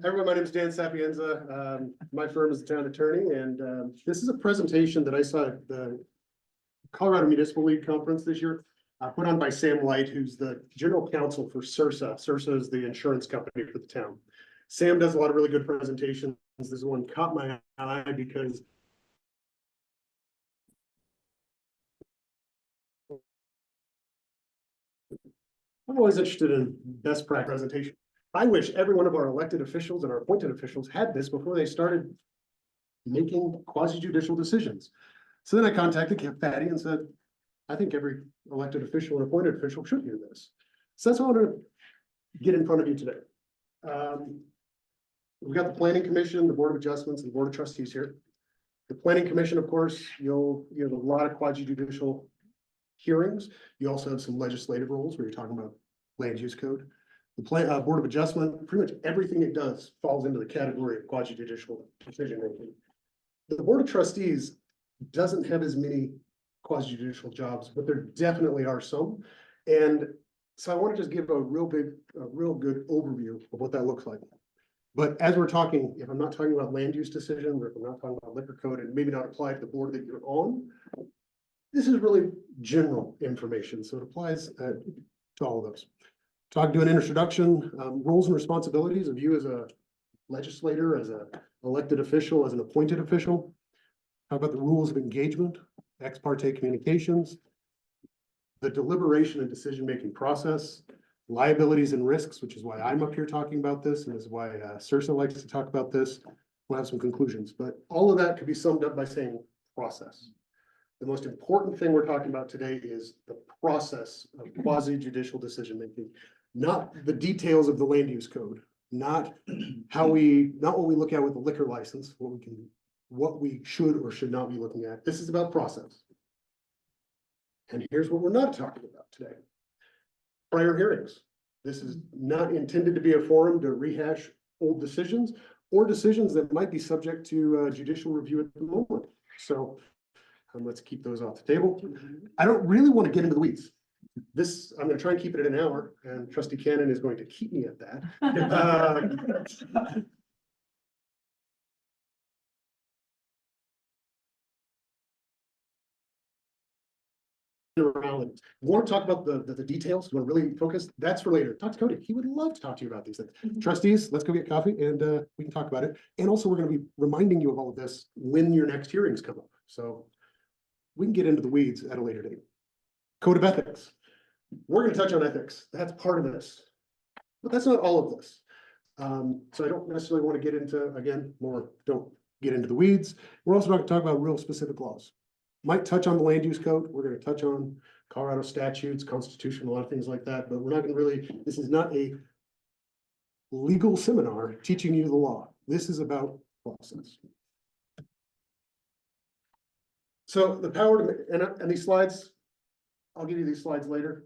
Everyone, my name is Dan Sapienza. My firm is the town attorney, and this is a presentation that I saw at the Colorado Municipal League Conference this year, put on by Sam Light, who's the general counsel for CIRSA. CIRSA is the insurance company for the town. Sam does a lot of really good presentations. This one caught my eye because I'm always interested in best practice presentation. I wish every one of our elected officials and our appointed officials had this before they started making quasi-judicial decisions. So then I contacted Patty and said, I think every elected official and appointed official should hear this. So that's what I want to get in front of you today. We've got the Planning Commission, the Board of Adjustments, and the Board of Trustees here. The Planning Commission, of course, you have a lot of quasi-judicial hearings. You also have some legislative roles where you're talking about land use code. The Board of Adjustment, pretty much everything it does falls into the category of quasi-judicial decision making. The Board of Trustees doesn't have as many quasi-judicial jobs, but there definitely are some. And so I want to just give a real good overview of what that looks like. But as we're talking, if I'm not talking about land use decisions, or if I'm not talking about liquor code and maybe not apply to the board that you're on, this is really general information. So it applies to all of those. Talk to an introduction, roles and responsibilities of you as a legislator, as an elected official, as an appointed official. Talk about the rules of engagement, ex parte communications, the deliberation and decision-making process, liabilities and risks, which is why I'm up here talking about this, and is why CIRSA likes to talk about this. We'll have some conclusions, but all of that could be summed up by saying process. The most important thing we're talking about today is the process of quasi-judicial decision-making, not the details of the land use code, not what we look at with the liquor license, what we should or should not be looking at. This is about process. And here's what we're not talking about today. Prior hearings. This is not intended to be a forum to rehash old decisions or decisions that might be subject to judicial review at the moment. So let's keep those off the table. I don't really want to get into the weeds. I'm going to try and keep it at an hour, and Trustee Cannon is going to keep me at that. Around. You want to talk about the details? You want to really focus? That's for later. Talk to Cody. He would love to talk to you about these things. Trustees, let's go get coffee and we can talk about it. And also, we're going to be reminding you of all of this when your next hearings come up. So we can get into the weeds at a later date. Code of ethics. We're going to touch on ethics. That's part of this, but that's not all of this. So I don't necessarily want to get into, again, don't get into the weeds. We're also not going to talk about real specific laws. Might touch on the land use code. We're going to touch on Colorado statutes, Constitution, a lot of things like that, but we're not going to really, this is not a legal seminar teaching you the law. This is about process. So the power to, and these slides, I'll give you these slides later.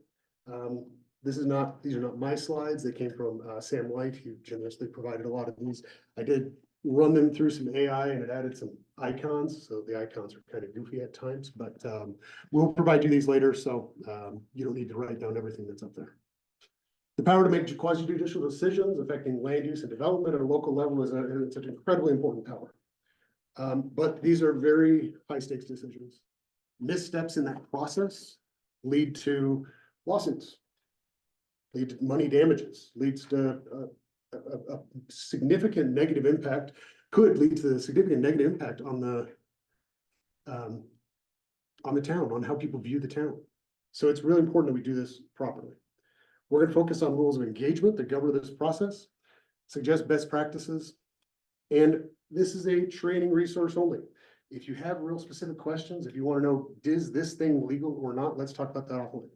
These are not my slides. They came from Sam Light, who generously provided a lot of these. I did run them through some AI and it added some icons. So the icons are kind of goofy at times, but we'll provide you these later. So you don't need to write down everything that's up there. The power to make quasi-judicial decisions affecting land use and development at a local level it's an incredibly important power. But these are very high stakes decisions. Missteps in that process lead to lawsuits, lead to money damages, leads to a significant negative impact, could lead to a significant negative impact on the town, on how people view the town. So it's really important that we do this properly. We're going to focus on rules of engagement that govern this process, suggest best practices, and this is a training resource only. If you have real specific questions, if you want to know, is this thing legal or not, let's talk about that offline.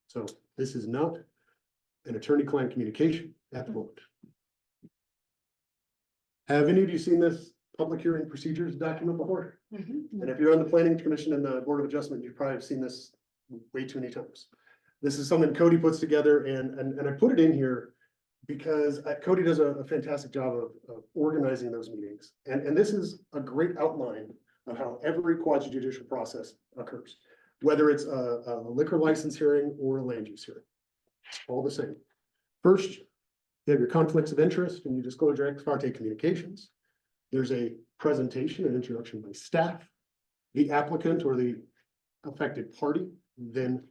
So this is not an attorney-client communication at the moment. Have any of you seen this public hearing procedures document before? And if you're on the Planning Commission and the Board of Adjustment, you've probably seen this way too many times. This is something Cody puts together, and I put it in here because Cody does a fantastic job of organizing those meetings. And this is a great outline of how every quasi-judicial process occurs, whether it's a liquor license hearing or a land use hearing. All the same. First, You have your conflicts of interest and you disclose your ex parte communications. There's a presentation and introduction by staff. The applicant or the affected party then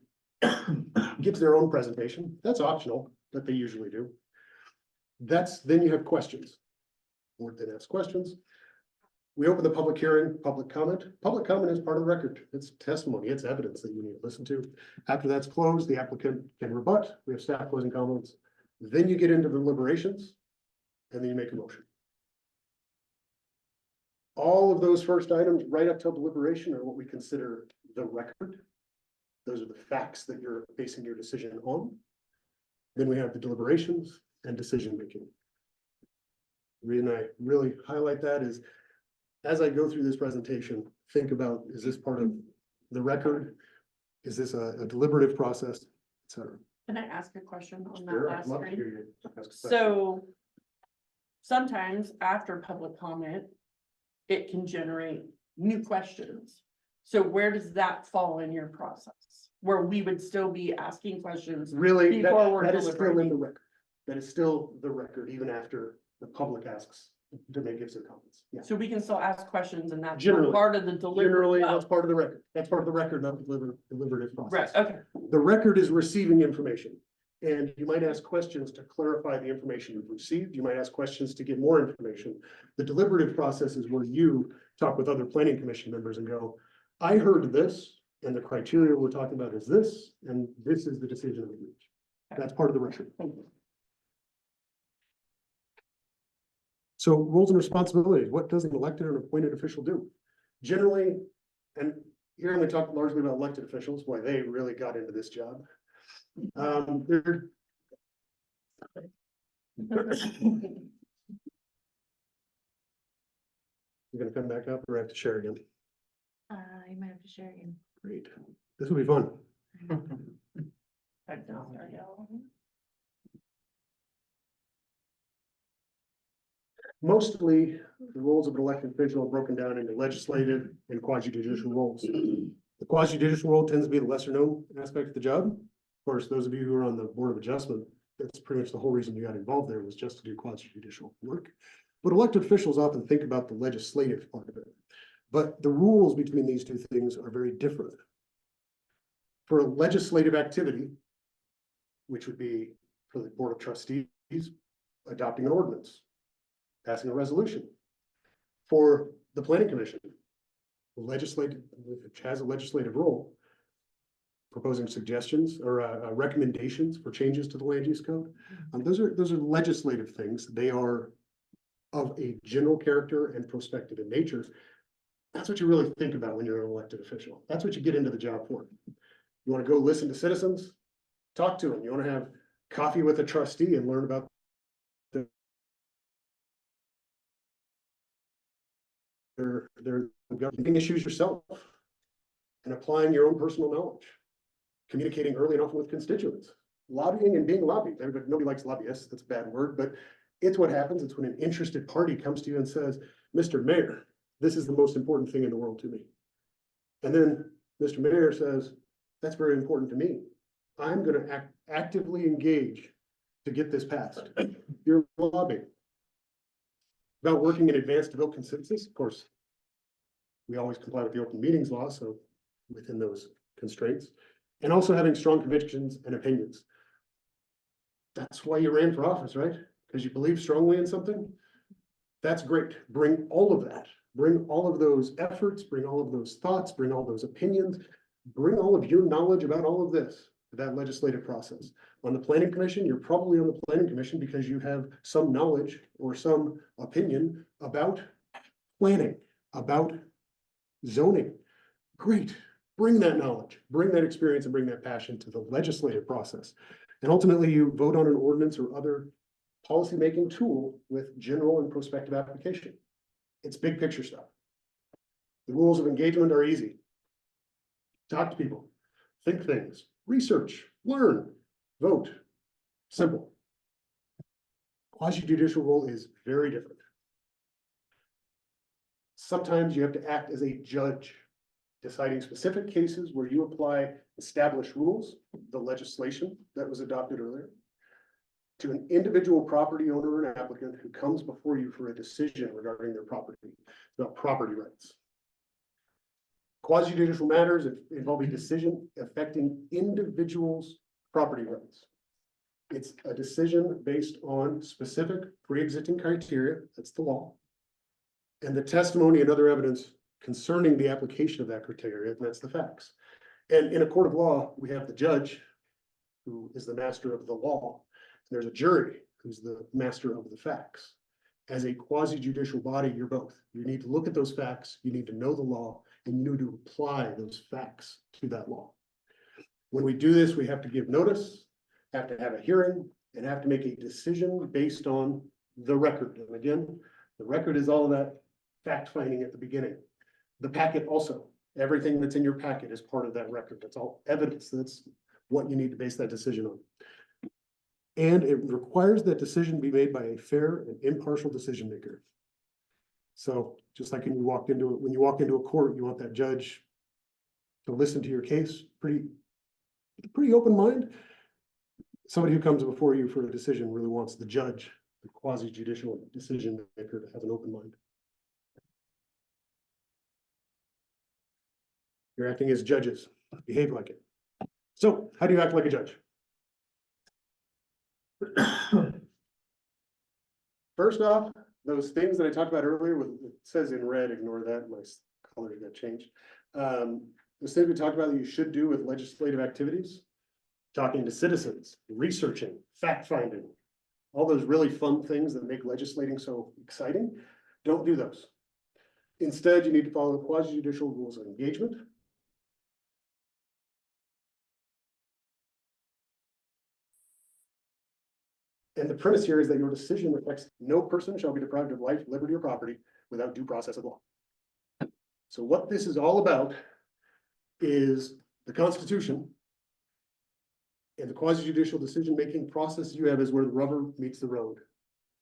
gives their own presentation. That's optional, that they usually do. Then you have questions. Board then asks questions. We open the public hearing, public comment. Public comment is part of the record. It's testimony, it's evidence that you need to listen to. After that's closed, the applicant can rebut. We have staff closing comments. Then you get into the deliberations, and then you make a motion. All of those first items right up till deliberation are what we consider the record. Those are the facts that you're basing your decision on. Then we have the deliberations and decision making. The reason I really highlight that is, as I go through this presentation, think about, is this part of the record? Is this a deliberative process, et cetera? Can I ask a question on that Sure, I'd last love to screen? hear you ask a question. So sometimes after public comment, it can generate new questions. So where does that fall in your process? Where we would still be asking questions? Really, Before we're that is still in deliberating. the record. That is still the record, even after the public asks to make gives their comments. Yeah. So we can still ask questions and that's Generally. part of the Generally, delivery. that's part of the record. That's part of the record, not the deliberative Right, process. okay, The record is receiving information. And you might ask questions to clarify the information you've received. You might ask questions to get more information. The deliberative process is where you talk with other planning commission members and go, I heard this, and the criteria we're talking about is this, and this is the decision we reached. That's part of the record. thank you. So roles and responsibilities, what does an elected or appointed official do? Generally, and here I'm going to talk largely about elected officials, why they really got into this job. They're You're gonna come back up or I have to share again? You might have to share again. Great. This will be fun. Back down there, yeah. Mostly, the roles of an elected official are broken down into legislative and quasi-judicial roles. The quasi-judicial role tends to be the lesser known aspect of the job. Of course, those of you who are on the Board of Adjustment, that's pretty much the whole reason you got involved there, was just to do quasi-judicial work. But elected officials often think about the legislative part of it. But the rules between these two things are very different. For legislative activity, which would be for the Board of Trustees, adopting an ordinance, passing a resolution. For the Planning Commission, legislative, which has a legislative role, proposing suggestions or recommendations for changes to the land use code. Those are legislative things. They are of a general character and prospective in nature. That's what you really think about when you're an elected official. That's what you get into the job for. You want to go listen to citizens, talk to them. You want to have coffee with a trustee and learn about their governing issues yourself and applying your own personal knowledge, communicating early and often with constituents, lobbying and being lobbied. Nobody likes lobbyists. That's a bad word, but it's what happens. It's when an interested party comes to you and says, Mr. Mayor, this is the most important thing in the world to me. And then Mr. Mayor says, that's very important to me. I'm going to actively engage to get this passed. You're lobbying. About working in advance to build consensus, of course, we always comply with the open meetings law, so within those constraints, and also having strong convictions and opinions. That's why you ran for office, right? Because you believe strongly in something. That's great. Bring all of that. Bring all of those efforts, bring all of those thoughts, bring all those opinions, bring all of your knowledge about all of this to that legislative process. On the Planning Commission, you're probably on the Planning Commission because you have some knowledge or some opinion about planning, about zoning. Great. Bring that knowledge, bring that experience, and bring that passion to the legislative process. And ultimately, you vote on an ordinance or other policymaking tool with general and prospective application. It's big picture stuff. The rules of engagement are easy. Talk to people, think things, research, learn, vote. Simple. Quasi-judicial role is very different. Sometimes you have to act as a judge, deciding specific cases where you apply established rules, the legislation that was adopted earlier. to an individual property owner or an applicant who comes before you for a decision regarding their property, about property rights. Quasi-judicial matters involve a decision affecting individuals' property rights. It's a decision based on specific pre-existing criteria, that's the law, and the testimony and other evidence concerning the application of that criteria, that's the facts. And in a court of law, we have the judge, who is the master of the law. There's a jury, who's the master of the facts. As a quasi-judicial body, you're both. You need to look at those facts, you need to know the law, and you need to apply those facts to that law. When we do this, we have to give notice, have to have a hearing, and have to make a decision based on the record. And again, the record is all of that fact finding at the beginning. The packet also, everything that's in your packet is part of that record. That's all evidence. That's what you need to base that decision on. And it requires that decision be made by a fair and impartial decision maker. So just like when you walk into a court, you want that judge to listen to your case, pretty open mind. Somebody who comes before you for a decision really wants the judge, the quasi-judicial decision maker, to have an open mind. You're acting as judges, behave like it. So how do you act like a judge? First off, those things that I talked about earlier, with it says in red, ignore that, my color got changed. The things we talked about that you should do with legislative activities, talking to citizens, researching, fact finding, all those really fun things that make legislating so exciting, don't do those. Instead, you need to follow the quasi-judicial rules of engagement. And the premise here is that your decision reflects no person shall be deprived of life, liberty, or property without due process of law. So what this is all about is the Constitution, and the quasi-judicial decision-making process you have is where the rubber meets the road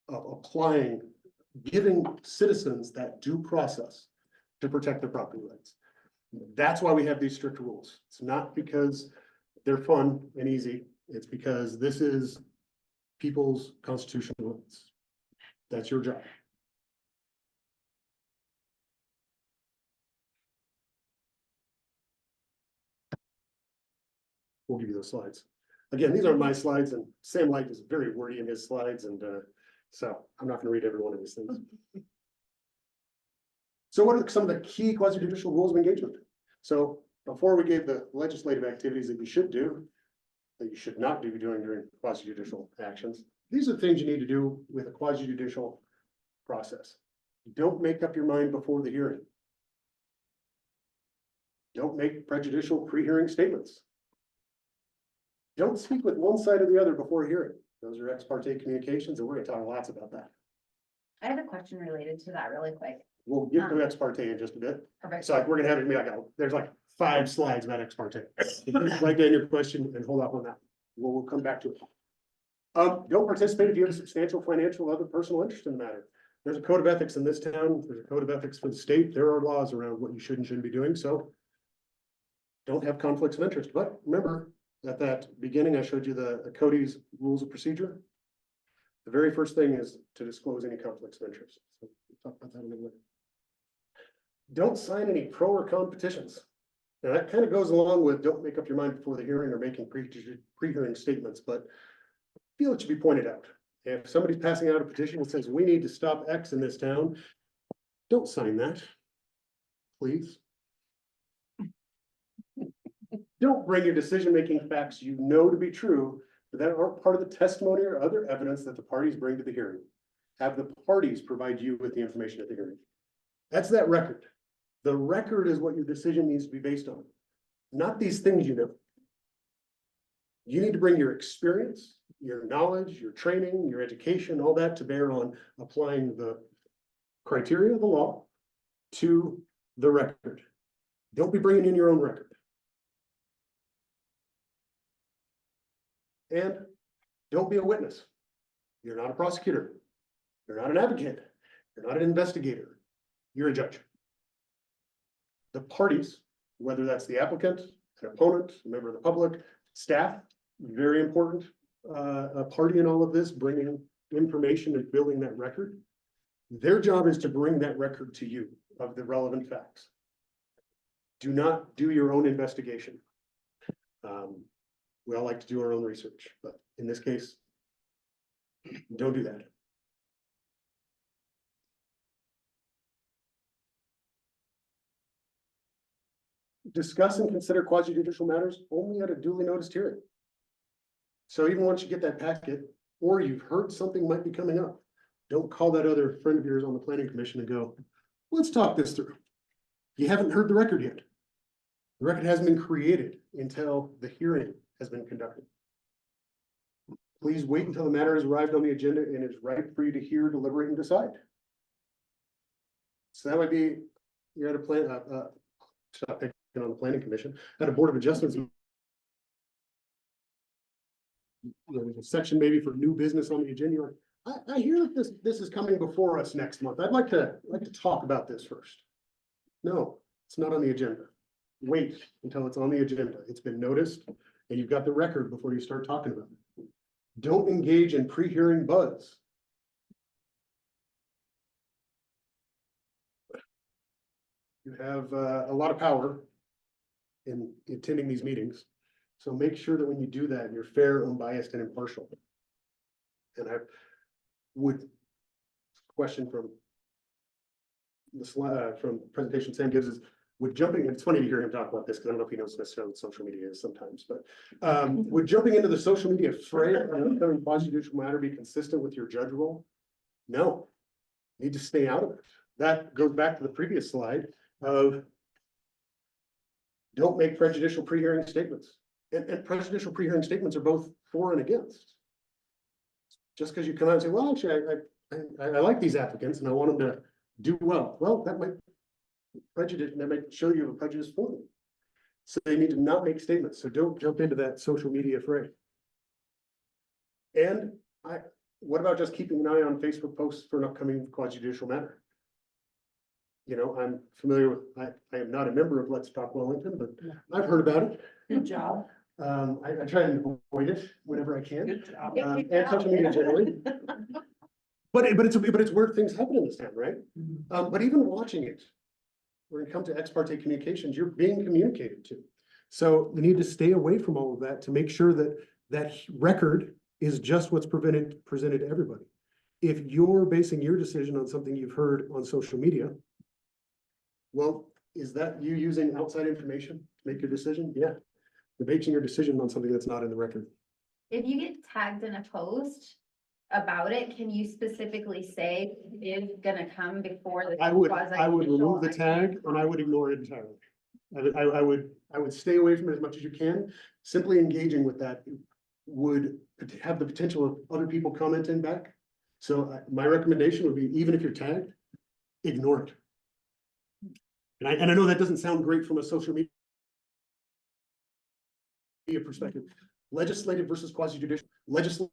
of applying, giving citizens that due process to protect their property rights. That's why we have these strict rules. It's not because they're fun and easy. It's because this is people's constitutional rights. That's your job. We'll give you those slides. Again, these aren't my slides, and Sam Light is very wordy in his slides, and so I'm not going to read every one of these things. So what are some of the key quasi-judicial rules of engagement? So before we gave the legislative activities that you should do, that you should not be doing during quasi-judicial actions, these are things you need to do with a quasi-judicial process. Don't make up your mind before the hearing. Don't make prejudicial pre-hearing statements. Don't speak with one side or the other before a hearing. Those are ex parte communications, and we're going to talk lots about that. I have a question related to that really quick. We'll get to ex parte in just a bit. Perfect. So we're gonna have it be like, there's like 5 slides about ex parte. Write down your question and hold off on that. We'll come back to it. Don't participate if you have a substantial financial or other personal interest in the matter. There's a code of ethics in this town. There's a code of ethics for the state. There are laws around what you should and shouldn't be doing. So don't have conflicts of interest. But remember, at that beginning, I showed you the Cody's rules of procedure. The very first thing is to disclose any conflicts of interest. So we'll talk about that a little later. Don't sign any pro or con petitions. Now that kind of goes along with don't make up your mind before the hearing or making pre-hearing statements, but I feel it should be pointed out. If somebody's passing out a petition that says we need to stop X in this town, don't sign that, please. Don't bring your decision-making facts you know to be true, but that aren't part of the testimony or other evidence that the parties bring to the hearing. Have the parties provide you with the information at the hearing. That's that record. The record is what your decision needs to be based on, not these things you know. You need to bring your experience, your knowledge, your training, your education, all that to bear on applying the criteria of the law to the record. Don't be bringing in your own record. And don't be a witness. You're not a prosecutor. You're not an advocate. You're not an investigator. You're a judge. The parties, whether that's the applicant, an opponent, a member of the public, staff, very important. a party in all of this, bringing information and building that record. Their job is to bring that record to you of the relevant facts. Do not do your own investigation. We all like to do our own research, but in this case, don't do that. Discuss and consider quasi-judicial matters only at a duly noticed hearing. So even once you get that packet, or you've heard something might be coming up, don't call that other friend of yours on the planning commission and go, let's talk this through. You haven't heard the record yet. The record hasn't been created until the hearing has been conducted. Please wait until the matter has arrived on the agenda and is ripe for you to hear, deliberate, and decide. So that would be, you're at a plan, stop picking on the planning commission, at a board of adjustments. There's a section maybe for new business on the agenda. You're like, I hear that this is coming before us next month. I'd like to talk about this first. No, it's not on the agenda. Wait until it's on the agenda. It's been noticed and you've got the record before you start talking about it. Don't engage in pre-hearing buzz. You have a lot of power in attending these meetings. So make sure that when you do that, you're fair, unbiased, and impartial. And I would question from the slide, from presentation Sam gives is, would jumping, it's funny to hear him talk about this because I don't know if he knows necessarily what social media is sometimes, but would jumping into the social media fray on an upcoming quasi-judicial matter be consistent with your judge role? No, you need to stay out of it. That goes back to the previous slide of don't make prejudicial pre-hearing statements. And prejudicial pre-hearing statements are both for and against. Just because you come out and say, well, actually, I like these applicants and I want them to do well. Well, that might prejudice, that might show you a prejudice for them. So they need to not make statements. So don't jump into that social media fray. And what about just keeping an eye on Facebook posts for an upcoming quasi-judicial matter? You know, I'm familiar with, I am not a member of Let's Talk Wellington, but I've heard about it. Good job. I try and avoid it whenever I can. Good job. And social media generally. But it's where things happen in this town, right? But even watching it, when it comes to ex parte communications, you're being communicated to. So you need to stay away from all of that to make sure that that record is just what's presented to everybody. If you're basing your decision on something you've heard on social media, well, is that you using outside information to make your decision? Yeah. You're basing your decision on something that's not in the record. If you get tagged in a post about it, can you specifically say it is gonna come before the? I would quasi-judicial remove the tag and I would ignore it entirely. I would stay away from it as much as you can. Simply engaging with that would have the potential of other people commenting back. So my recommendation would be, even if you're tagged, ignore it. And I know that doesn't sound great from a social media perspective. Legislative versus quasi-judicial. Legislative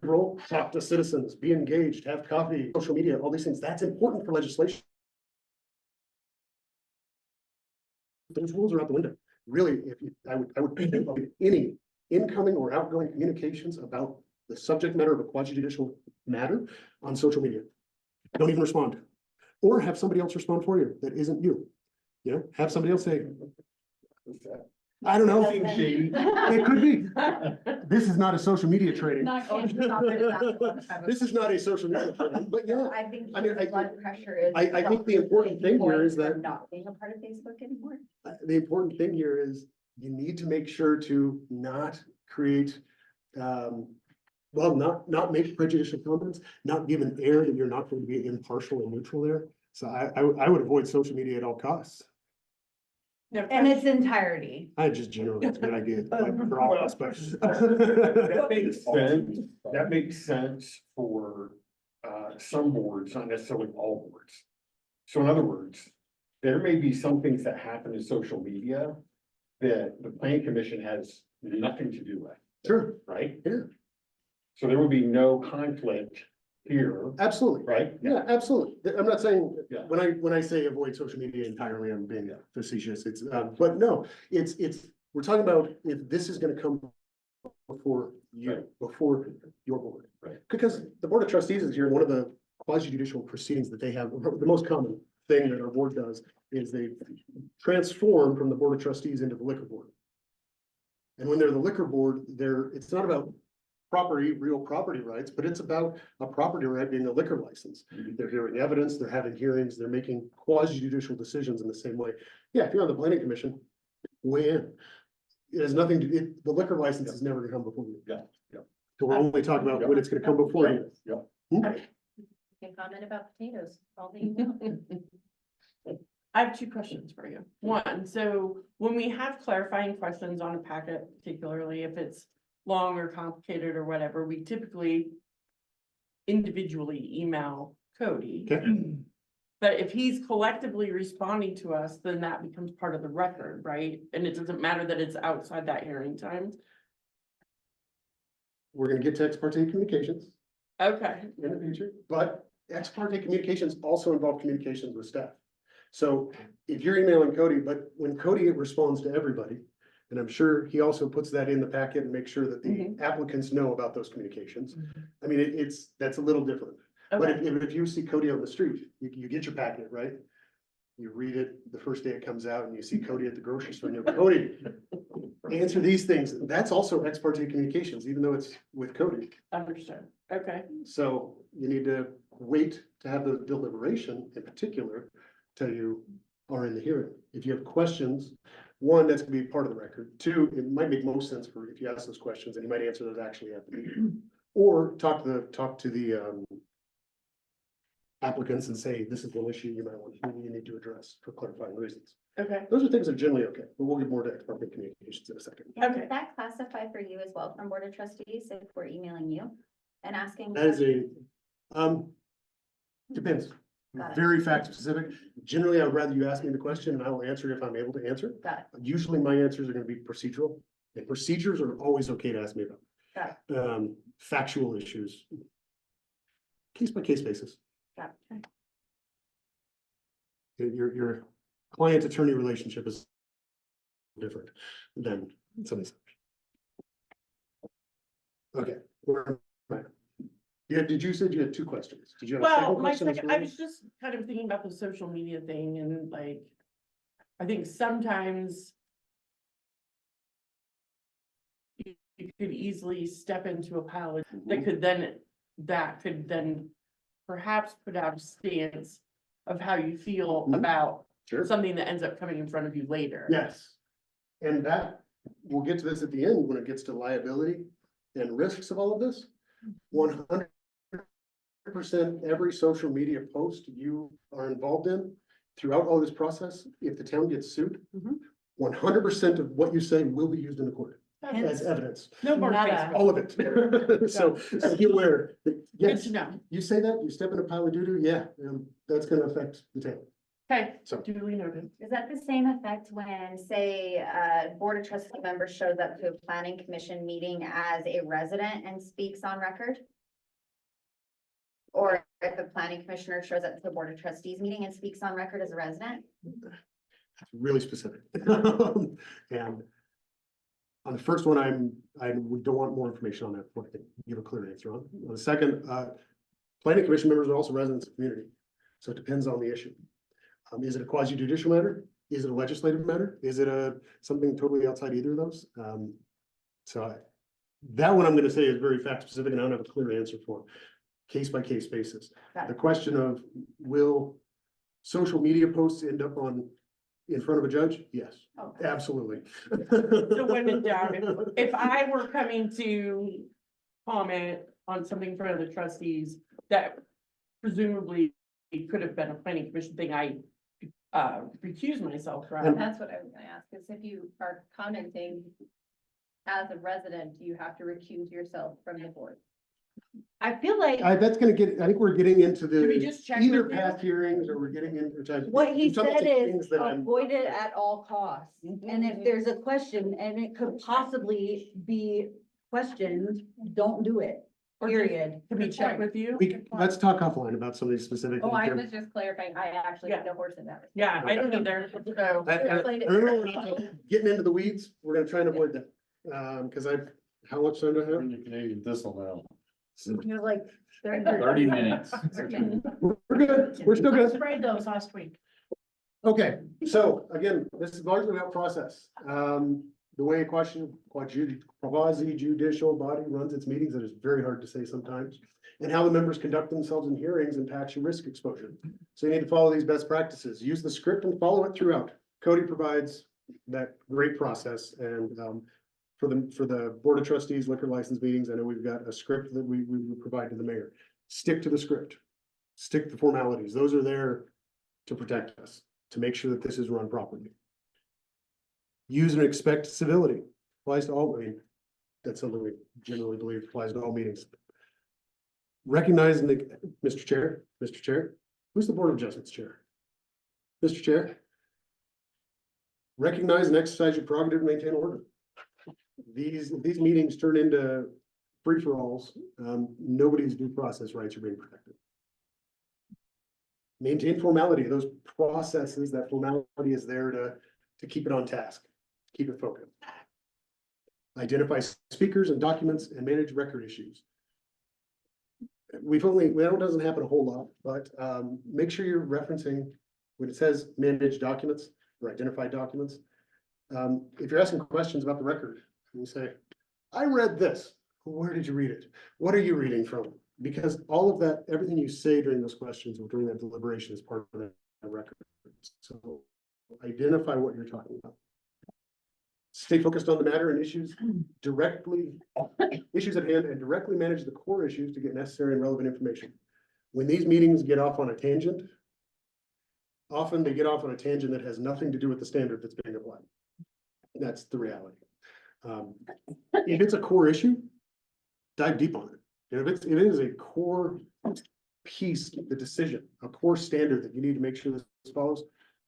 role, talk to citizens, be engaged, have coffee, social media, all these things. That's important for legislation. Those rules are out the window. Really, I would think about any incoming or outgoing communications about the subject matter of a quasi-judicial matter on social media. Don't even respond. Or have somebody else respond for you that isn't you. You know, have somebody else say, I don't know. It could be. This is not a social media training. This is not a social media training, but yeah. I think I mean, blood pressure is. I think the important thing here is that Not being a part of Facebook anymore. the important thing here is you need to make sure to not create, well, not make prejudicial comments, not give an air that you're not going to be impartial and neutral there. So I would avoid social media at all costs. In its entirety. I just generally, that's a good idea, like, for all of us, but. That makes sense. That makes sense for some boards, not necessarily all boards. So in other words, there may be some things that happen in social media that the planning commission has nothing to do with, Sure, right? yeah, So there would be no conflict here, absolutely. right? Yeah, absolutely. I'm not saying, Yeah. when I say avoid social media entirely, I'm being facetious. It's, but no, it's, we're talking about if this is gonna come before you, Right. before your board. Right. Because the Board of Trustees is here, one of the quasi-judicial proceedings that they have, the most common thing that our board does is they transform from the Board of Trustees into the liquor board. And when they're the liquor board, it's not about real property rights, but it's about a property right being a liquor license. They're hearing evidence, they're having hearings, they're making quasi-judicial decisions in the same way. Yeah, if you're on the planning commission, weigh in. It has nothing to, the liquor license is never gonna come before you. Yeah, yeah. So we're only talking about when it's gonna come before you. Yeah. You can comment about potatoes, all the email. I have two questions for you. One, so when we have clarifying questions on a packet, particularly if it's long or complicated or whatever, we typically individually email Cody. Okay. But if he's collectively responding to us, then that becomes part of the record, right? And it doesn't matter that it's outside that hearing time. We're gonna get to ex parte communications Okay, in the future, but ex parte communications also involve communications with staff. So if you're emailing Cody, but when Cody responds to everybody, and I'm sure he also puts that in the packet and makes sure that the applicants know about those communications. I mean, that's a little different. But okay, if you see Cody on the street, you get your packet, right? You read it the first day it comes out and you see Cody at the grocery store and you're, Cody, answer these things. That's also ex parte communications, even though it's with Cody. understood. Okay, So you need to wait to have the deliberation in particular till you are in the hearing. If you have questions, one, that's gonna be part of the record. Two, it might make most sense for if you ask those questions and you might answer those actually at the meeting. Or talk to the applicants and say, this is one issue you need to address for clarifying reasons. okay, Those are things that are generally okay, but we'll get more to ex parte communications in a second. And Okay. does that classify for you as well from Board of Trustees if we're emailing you and asking? That is depends. Got it. Very fact specific. Generally, I would rather you ask me the question and I will answer it if I'm able to answer. Got Usually my answers are gonna be procedural, and procedures are always okay to ask me Got about. Factual issues. Case by case basis. Got Your client attorney relationship is different than some of these. Okay. Yeah, did you said you had two questions? Did you have a second well, my question? as second, I well? was just kind of thinking about the social media thing and like, I think sometimes you could easily step into a pile that could then perhaps put out a stance of how you feel Mhm. about Sure. something that ends up coming in front of you later. Yes. And that, we'll get to this at the end when it gets to liability and risks of all of this. 100% every social media post you are involved in throughout all this process, if the town gets sued, Mhm. 100% of what you say will be used in the court as evidence, No more Nada. Facebook. all of it. So be aware, that, Good yes, to know. you say that, you step in a pile of doo-doo, yeah, that's gonna affect the town. Okay, So- duly noted. Is that the same effect when, say, a Board of Trustee member shows up to a planning commission meeting as a resident and speaks on record? Or if a planning commissioner shows up to the Board of Trustees meeting and speaks on record as a resident? That's really specific. And on the first one, we don't want more information on that, before I can give a clear answer on. On the second, planning commission members are also residents of the community, so it depends on the issue. Is it a quasi-judicial matter? Is it a legislative matter? Is it something totally outside either of those? That one I'm gonna say is very fact specific, and I don't have a clear answer for, case by case basis. Got The it. question of, will social media posts end up in front of a judge? Yes, Oh, absolutely. So when in doubt, if I were coming to comment on something in front of the trustees that presumably could have been a planning commission thing, I recuse myself from. That's what I was gonna ask, is if you are commenting as a resident, do you have to recuse yourself from the board? I feel like I think we're getting into Can we the, just check either with you? past hearings or we're getting into. what he some of said the is things that I'm- avoid it at all costs. And if there's a question and it could possibly be questioned, don't do it, period. Can we check with you? Let's talk offline about some of these specific. Oh, I things. was just clarifying, I actually have no horse in that. Yeah, I don't either, so. Remember, we're not getting into the weeds, we're gonna try and avoid that, cause I've How much time do I have? Bring your Canadian thistle now. You're like. 30 minutes. We're good. We're still good. Sprayed those last week. Okay, so again, this is largely about process. The way a quasi-judicial body runs its meetings, it is very hard to say sometimes. And how the members conduct themselves in hearings impacts your risk exposure. So you need to follow these best practices. Use the script and follow it throughout. Cody provides that great process and for the Board of Trustees liquor license meetings, I know we've got a script that we provide to the mayor. Stick to the script. Stick to formalities. Those are there to protect us, to make sure that this is run properly. Use and expect civility. Applies to all, I mean, that's something we generally believe applies to all meetings. Recognize, Mr. Chair, who's the Board of Adjustments Chair? Mr. Chair. Recognize and exercise your prerogative to maintain order. These meetings turn into free-for-alls. Nobody's due process rights are being protected. Maintain formality, those processes, that formality is there to keep it on task, keep it focused. Identify speakers and documents and manage record issues. Well, it doesn't happen a whole lot, but make sure you're referencing when it says manage documents or identify documents. If you're asking questions about the record, you say, I read this. Where did you read it? What are you reading from? Because all of that, everything you say during those questions or during that deliberation is part of that record. So identify what you're talking about. Stay focused on the matter and issues at hand and directly manage the core issues to get necessary and relevant information. When these meetings get off on a tangent, often they get off on a tangent that has nothing to do with the standard that's being applied. That's the reality. If it's a core issue, dive deep on it. And if it is a core piece, the decision, a core standard that you need to make sure this follows,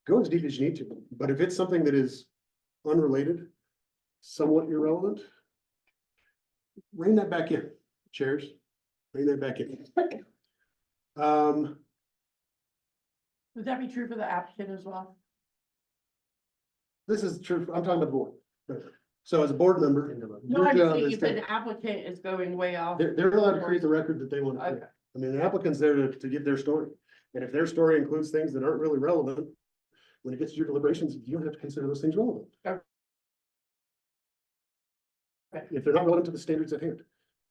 go as deep as you need to. But if it's something that is unrelated, somewhat irrelevant, rein that back in, chairs, rein that back in. Would that be true for the applicant as well? This is true, I'm talking about the board. So as a board member. No, I'm your job saying is if to- an applicant is going way off. They're allowed to create the record that they want to create. Okay. I mean, the applicant's there to give their story. And if their story includes things that aren't really relevant, when it gets to your deliberations, you don't have to consider those things relevant. Okay. If they're not relevant to the standards at hand,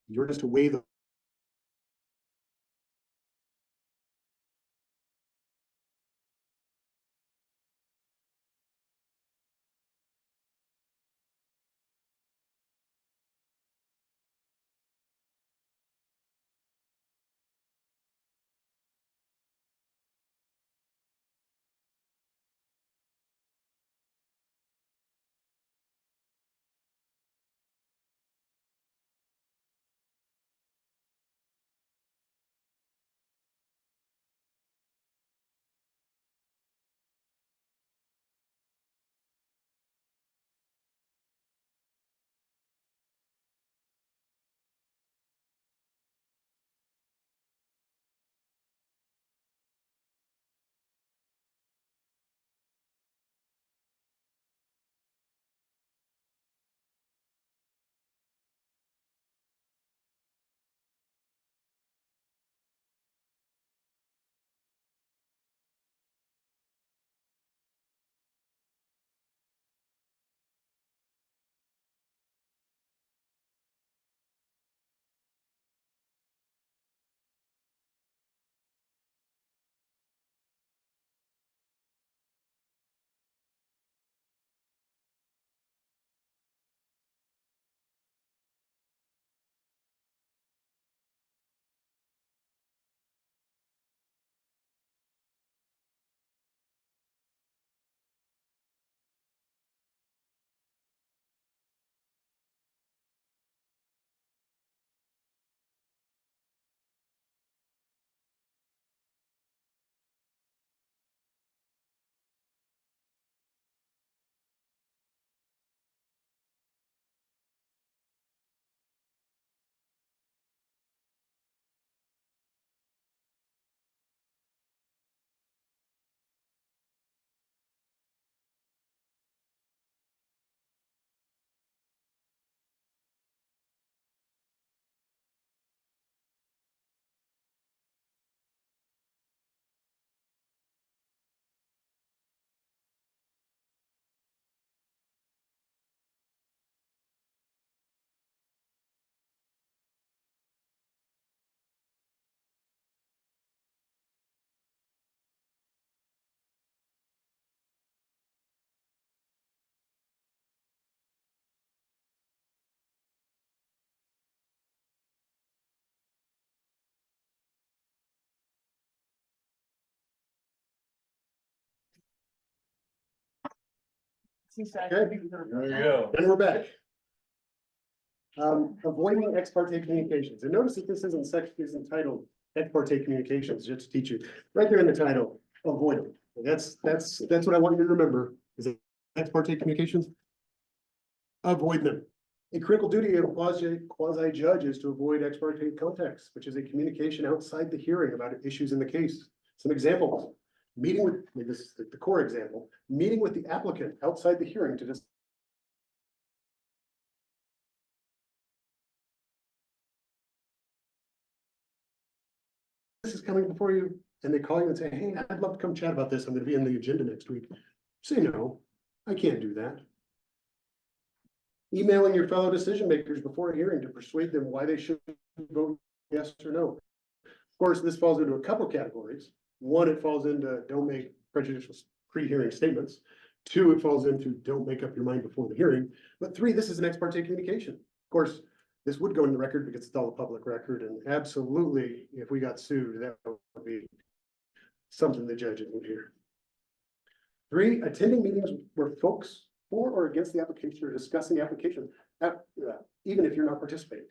you're just to weigh the Okay. There you go. And we're back. Avoiding ex parte communications, and notice that this isn't section, isn't titled ex parte communications, just to teach you, right there in the title, avoid them. That's what I want you to remember, is that ex parte communications. Avoid them. A critical duty of quasi judge is to avoid ex parte contacts, which is a communication outside the hearing about issues in the case. Some examples, meeting with, this is the core example, meeting with the applicant outside the hearing to discuss this is coming before you, and they call you and say, hey, I'd love to come chat about this. I'm gonna be in the agenda next week. Say no, I can't do that. Emailing your fellow decision makers before a hearing to persuade them why they should vote yes or no. Of course, this falls into a couple categories. One, it falls into don't make prejudicial pre-hearing statements. Two, it falls into don't make up your mind before the hearing. But three, this is an ex parte communication. Of course, this would go in the record because it's all a public record, and absolutely, if we got sued, that would be something the judges would hear. Three, attending meetings where folks for or against the application or discussing the application, even if you're not participating.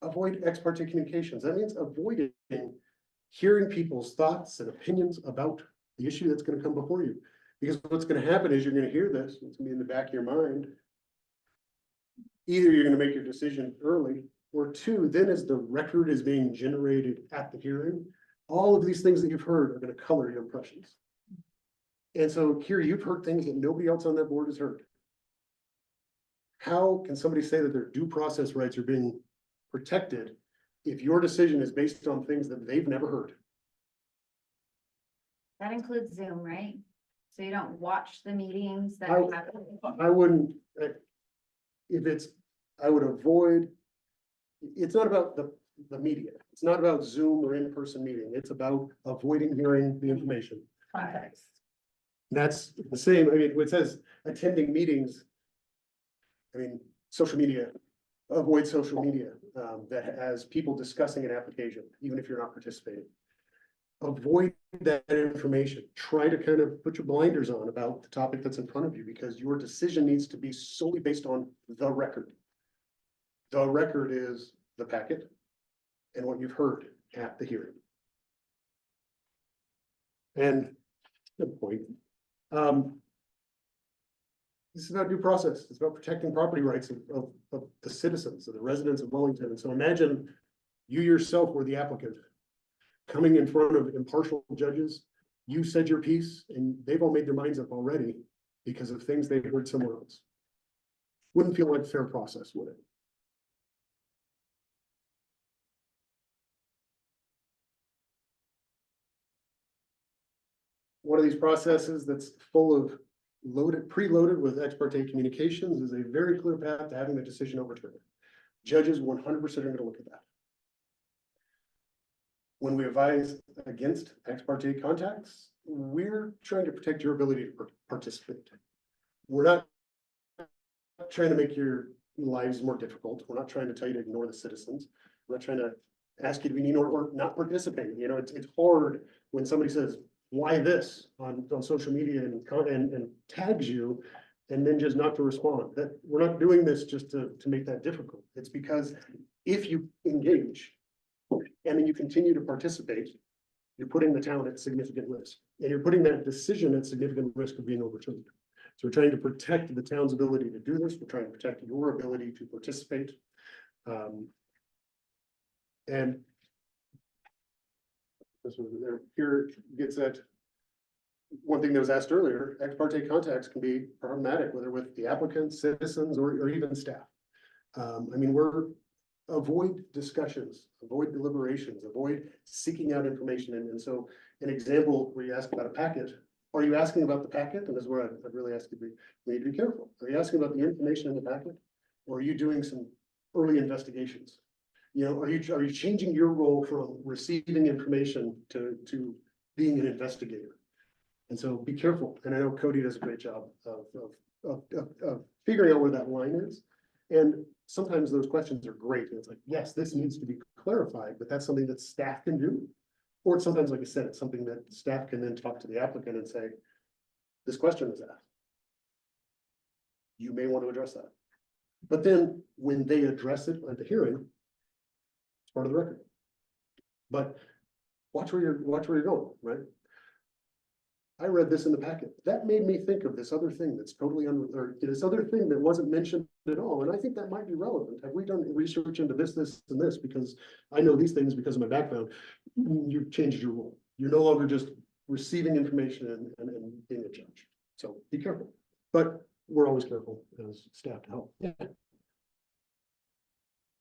Avoid ex parte communications. That means avoiding hearing people's thoughts and opinions about the issue that's going to come before you. Because what's going to happen is you're going to hear this, it's going to be in the back of your mind. Either you're going to make your decision early, or two, then as the record is being generated at the hearing, all of these things that you've heard are going to color your impressions. And so here you've heard things that nobody else on that board has heard. How can somebody say that their due process rights are being protected if your decision is based on things that they've never heard? That includes Zoom, right? So you don't watch the meetings that I- happen. I wouldn't, if it's, I would avoid, it's not about the media. It's not about Zoom or in-person meeting. It's about avoiding hearing the information. Context. That's the same, I mean, when it says attending meetings, I mean, social media, avoid social media, that has people discussing an application, even if you're not participating. Avoid that information. Try to kind of put your blinders on about the topic that's in front of you, because your decision needs to be solely based on the record. The record is the packet and what you've heard at the hearing. And good point. This is about due process. It's about protecting property rights of the citizens, of the residents of Wellington. And so imagine you yourself were the applicant coming in front of impartial judges. You said your piece and they've all made their minds up already because of things they heard somewhere else. Wouldn't feel like a fair process, would it? One of these processes that's full of preloaded with ex parte communications is a very clear path to having the decision overturned. Judges 100% are going to look at that. When we advise against ex parte contacts, we're trying to protect your ability to participate. We're not trying to make your lives more difficult. We're not trying to tell you to ignore the citizens. We're not trying to ask you to be mean or not participate. You know, it's hard when somebody says, why this on social media and tags you, and then just not to respond. That we're not doing this just to make that difficult. It's because if you engage and then you continue to participate, you're putting the town at significant risk, and you're putting that decision at significant risk of being overturned. So we're trying to protect the town's ability to do this. We're trying to protect your ability to participate. And this was there, here gets at one thing that was asked earlier, ex parte contacts can be problematic, whether with the applicants, citizens, or even staff. I mean, avoid discussions, avoid deliberations, avoid seeking out information. And so an example where you ask about a packet, are you asking about the packet? And this is where I'd really ask you to we need to be careful. Are you asking about the information in the packet? Or are you doing some early investigations? You know, are you changing your role from receiving information to being an investigator? And so be careful. And I know Cody does a great job of figuring out where that line is. And sometimes those questions are great. And it's like, yes, this needs to be clarified, but that's something that staff can do. Or it's sometimes, like I said, it's something that staff can then talk to the applicant and say, this question was asked. you may want to address that. But then when they address it at the hearing, it's part of the record. But watch where you're going, right? I read this in the packet. That made me think of this other thing that's totally or this other thing that wasn't mentioned at all. And I think that might be relevant. Have we done research into this, and this? Because I know these things because of my background. You've changed your role. You're no longer just receiving information and being a judge. So be careful. But we're always careful as staff to help. Yeah.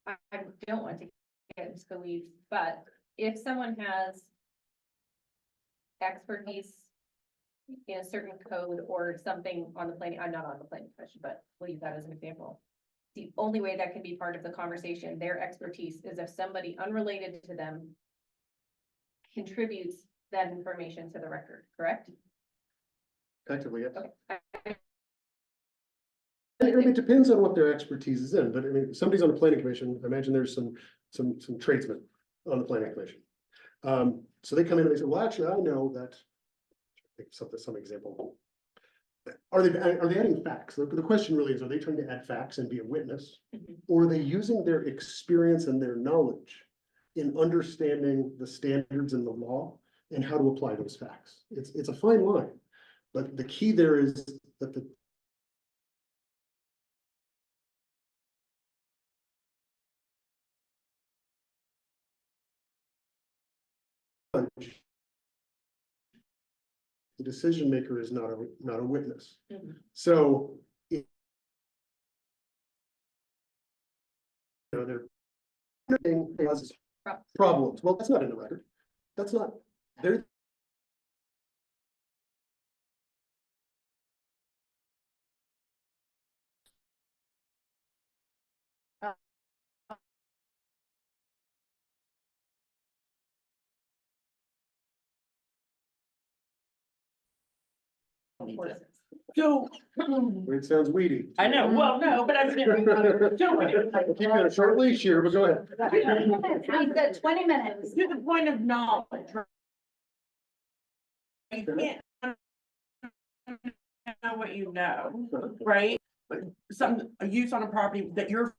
I don't want to get into the weeds, but if someone has expertise in a certain code or something on the planning, I'm not on the planning commission, but we'll use that as an example. The only way that can be part of the conversation, their expertise, is if somebody unrelated to them contributes that information to the record, correct? Effectively, yes. Okay. I mean, it depends on what their expertise is in, but I mean, if somebody's on the planning commission, I imagine there's some tradesmen on the planning commission. So they come in and they say, well, actually, I know that, some example. Are they adding facts? The question really is, are they trying to add facts and be a witness? Mhm. Or are they using their experience and their knowledge in understanding the standards in the law and how to apply those facts? It's a fine line, but the key there is that the decision maker is not a witness. Mhm. So you know, they're causes problems. Well, that's not in the record. That's not there. So, It sounds weedy. I know, well, no, but I'm. Keep you on a short leash here, but go ahead. We said 20 minutes. To the point of knowledge. You can't know what you know, right? But a use on a property that you're.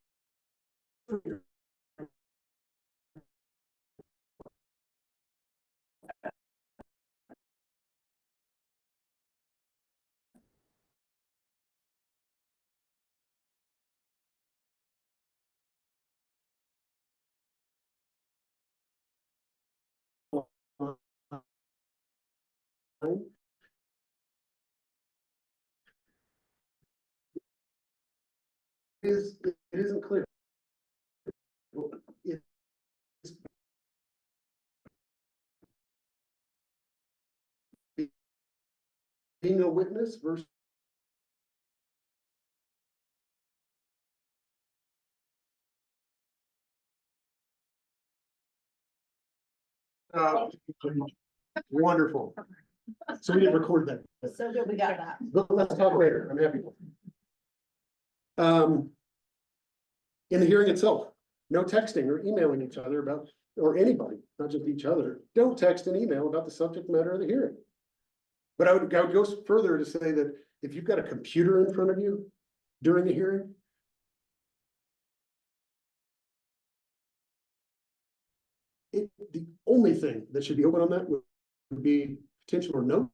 It isn't clear. It's being a witness versus wonderful. So we didn't record that. So good, we got that. But let's talk later. I'm happy. In the hearing itself, no texting or emailing each other about, or anybody, not just each other. Don't text and email about the subject matter of the hearing. But I would go further to say that if you've got a computer in front of you during the hearing, the only thing that should be open on that would be potential or no.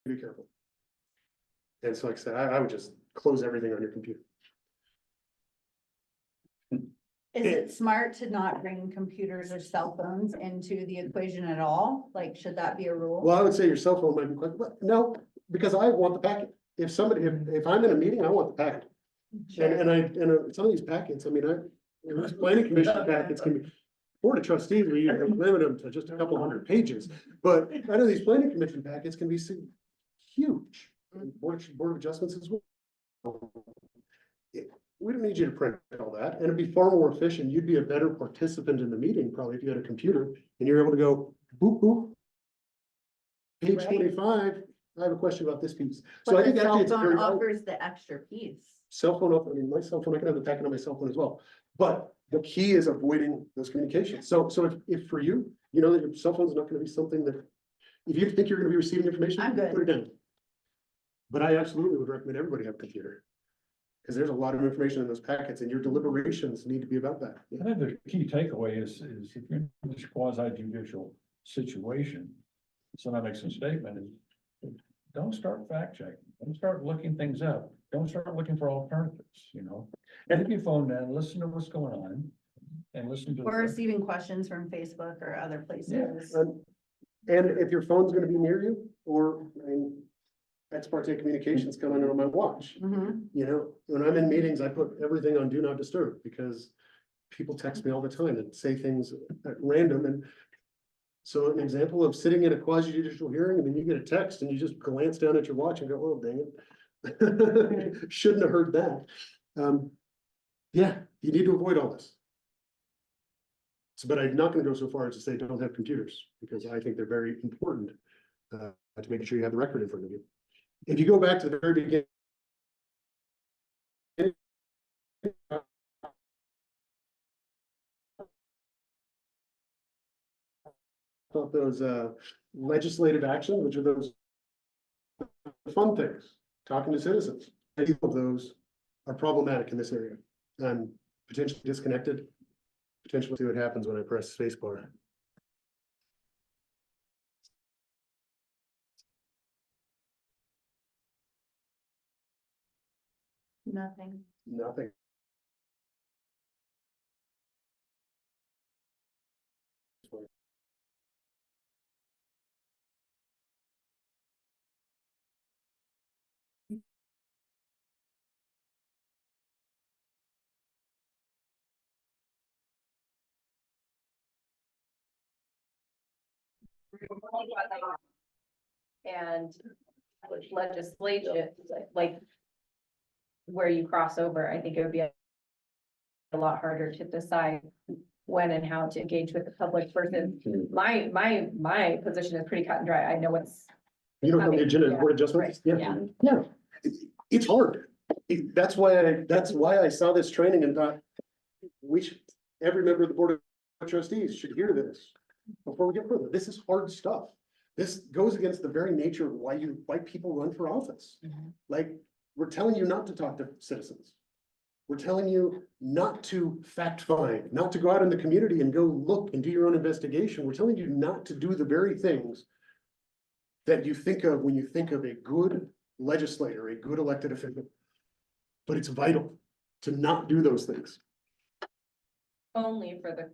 Be careful. And so like I said, I would just close everything on your computer. Is it smart to not bring computers or cell phones into the equation at all? Like, should that be a rule? Well, I would say your cell phone might be quick, but no, because I want the packet. If somebody, if I'm in a meeting, I want the packet. And some of these packets, I mean, these planning commission packets can be, Board of Trustees, we limit them to just a couple hundred pages. But I know these planning commission packets can be huge. Board of Adjustments as well. We don't need you to print all that, and it'd be far more efficient. You'd be a better participant in the meeting, probably, if you had a computer and you're able to go boop, boop. Page Right. 25, I have a question about this piece. So But I think the actually cell it's phone very valuable. offers the extra piece. Cell phone, I mean, my cell phone, I can have the packet on my cell phone as well. But the key is avoiding those communications. So if for you, you know that your cell phone is not gonna be something that, if you think you're gonna be receiving information, I'm good. put it down. But I absolutely would recommend everybody have a computer. Because there's a lot of information in those packets and your deliberations need to be about that. I think the key takeaway is if you're in this quasi-judicial situation, somebody makes a statement, is don't start fact checking, don't start looking things up, don't start looking for alternatives, you know? And if you phone down, listen to what's going on and listen to. Or receiving questions from Facebook or other places. And if your phone's gonna be near you, or, I mean, ex parte communications coming in on my watch. Mhm. You know, when I'm in meetings, I put everything on do not disturb because people text me all the time and say things at random. And so an example of sitting in a quasi judicial hearing and then you get a text and you just glance down at your watch and go, oh, dang it. Shouldn't have heard that. Yeah, you need to avoid all this. So, but I'm not gonna go so far as to say don't have computers because I think they're very important to make sure you have the record in front of you. If you go back to the very beginning. About those legislative actions, which are those fun things, talking to citizens. Any of those are problematic in this area and potentially disconnected. Potentially see what happens when I press spacebar. Nothing. Nothing. And legislation, like where you cross over, I think it would be a lot harder to decide when and how to engage with the public versus my position is pretty cut and dry. I know what's. You don't have the agenda and board adjustments? Yeah. Yeah. It's hard. That's why I saw this training and thought, every member of the board of trustees should hear this before we get further. This is hard stuff. This goes against the very nature of why people run for office. Like, we're telling you not to talk to citizens. We're telling you not to fact find, not to go out in the community and go look and do your own investigation. We're telling you not to do the very things that you think of when you think of a good legislator, a good elected official. But it's vital to not do those things. Only for the.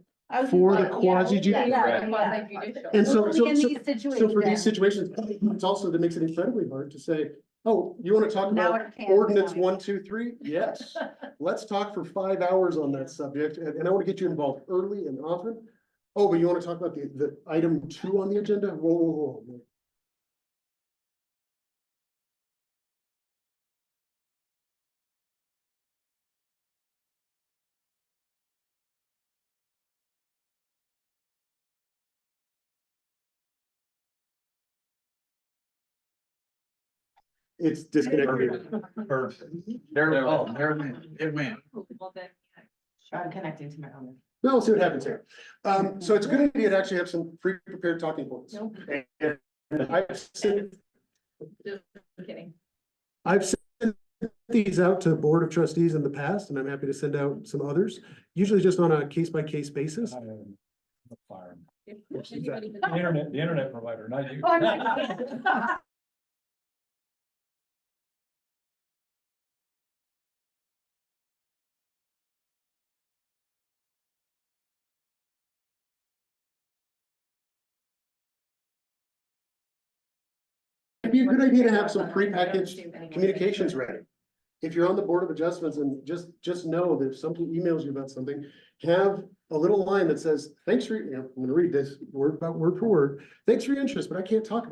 For the quasi-judicial. Quasi-judicial. And so Only in these for these situations. situations, it's also that makes it incredibly hard to say, oh, you want to talk Now about it can. ordinance 1, 2, 3? Yes. Let's talk for 5 hours on that subject, and I want to get you involved early and often. Oh, but you want to talk about the item 2 on the agenda? Whoa. It's disconnected. Perfect. There, it went. I'm connecting to my own. No, we'll see what happens here. So it's a good idea to actually have some pre-prepared talking points. Nope. And Kidding. I've sent these out to Board of Trustees in the past, and I'm happy to send out some others, usually just on a case-by-case basis. Fire. If The anybody- internet provider, not you. Oh, no. It'd be a good idea to have some prepackaged communications ready. If you're on the Board of Adjustments and just know that if somebody emails you about something, have a little line that says, thanks for, I'm gonna read this word for word. Thanks for your interest, but I can't talk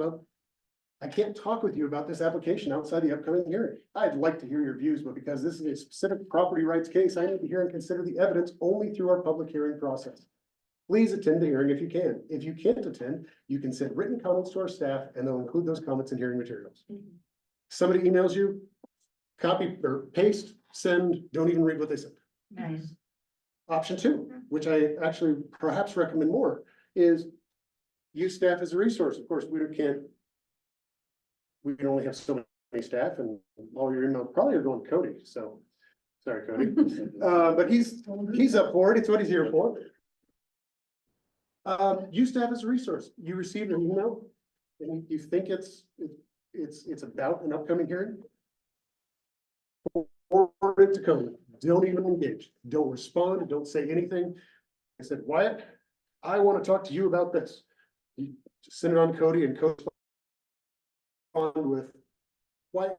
with you about this application outside the upcoming hearing. I'd like to hear your views, but because this is a specific property rights case, I need to hear and consider the evidence only through our public hearing process. please attend the hearing if you can. If you can't attend, you can send written comments to our staff and they'll include those comments in hearing materials. Somebody emails you, copy or paste, send, don't even read what they said. Nice. Option two, which I actually perhaps recommend more, is use staff as a resource. Of course, we can only have so many staff and all your emails probably are going to Cody, so. Sorry, Cody. But he's up for it. It's what he's here for. Use staff as a resource. You received an email and you think it's about an upcoming hearing. Forward it to Cody. Don't even engage. Don't respond. Don't say anything. I said, Wyatt, I want to talk to you about this. You just send it on to Cody and Cody respond with Wyatt.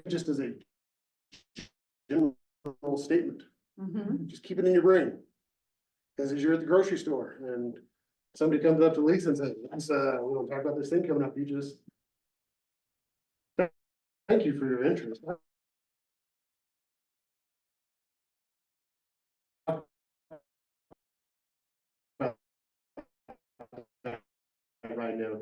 Just as a general statement, just keep it in your brain. Because as you're at the grocery store and somebody comes up to Lisa and says, we don't talk about this thing coming up, you just. Thank you for your interest. Right now.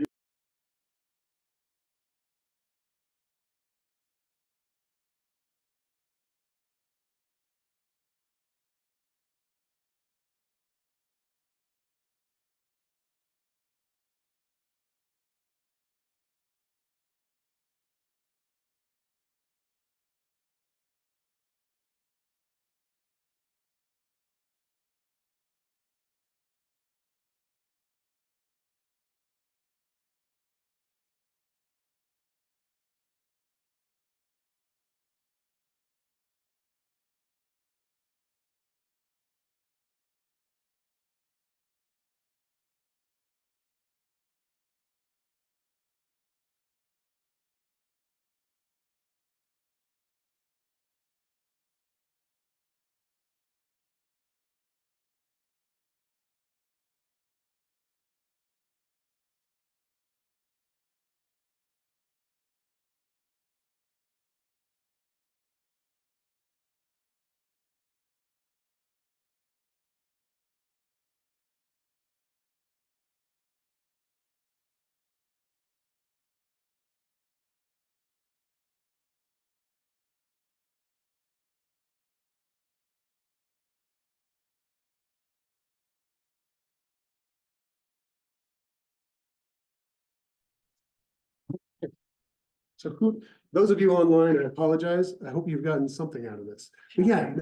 So those of you online, I apologize. I hope you've gotten something out of this. But yeah,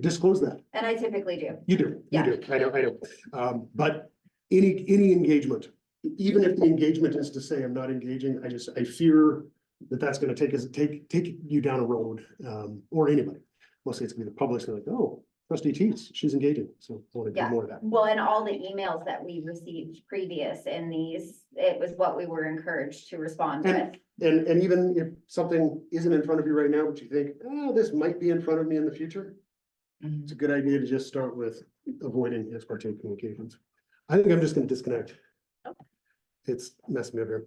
disclose that. And I typically do. You do, Yeah. you do. I know. But any engagement, even if the engagement is to say I'm not engaging, I fear that that's going to take you down a road, or anybody. Mostly it's going to be the public. They're like, oh, trustee Teets, she's engaging. So I want to do Yeah. more of that. Well, and all the emails that we received previous in these, it was what we were encouraged to respond with. And even if something isn't in front of you right now, but you think, oh, this might be in front of me in the future, it's a good idea to just start with avoiding ex parte communications. I think I'm just gonna disconnect. It's messing me up here.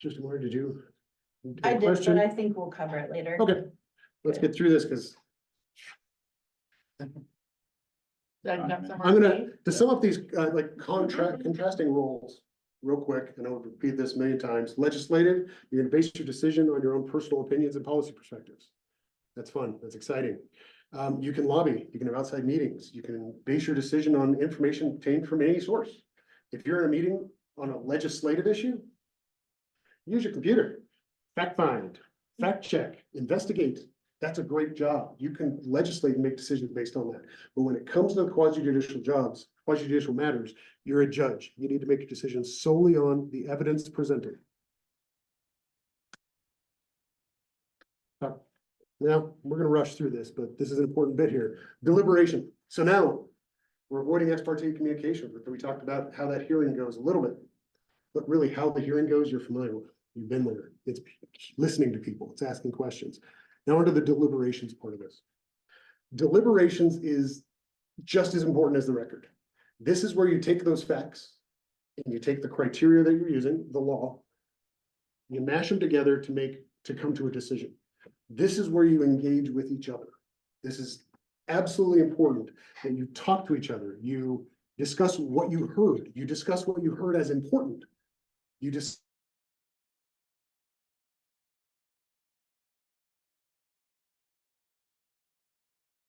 Just where did you? I did, Question? but I think we'll cover it later. Okay, let's get through this, because I'm gonna, to sum up these, like contrasting roles, real quick, and I'll repeat this a million times. Legislative, you're gonna base your decision on your own personal opinions and policy perspectives. That's fun, that's exciting. You can lobby, you can have outside meetings, you can base your decision on information obtained from any source. If you're in a meeting on a legislative issue, use your computer, fact find, fact check, investigate. That's a great job. You can legislate and make decisions based on that. But when it comes to the quasi-judicial jobs, quasi-judicial matters, you're a judge. You need to make your decisions solely on the evidence presented. Now, we're gonna rush through this, but this is an important bit here. Deliberation. So now, we're avoiding ex parte communication, but we talked about how that hearing goes a little bit. But really, how the hearing goes, you're familiar with. You've been there. It's listening to people. It's asking questions. Now onto the deliberations part of this. Deliberations is just as important as the record. This is where you take those facts and you take the criteria that you're using, the law, you mash them together to come to a decision. This is where you engage with each other. This is absolutely important that you talk to each other. You discuss what you heard. You discuss what you heard as important. You just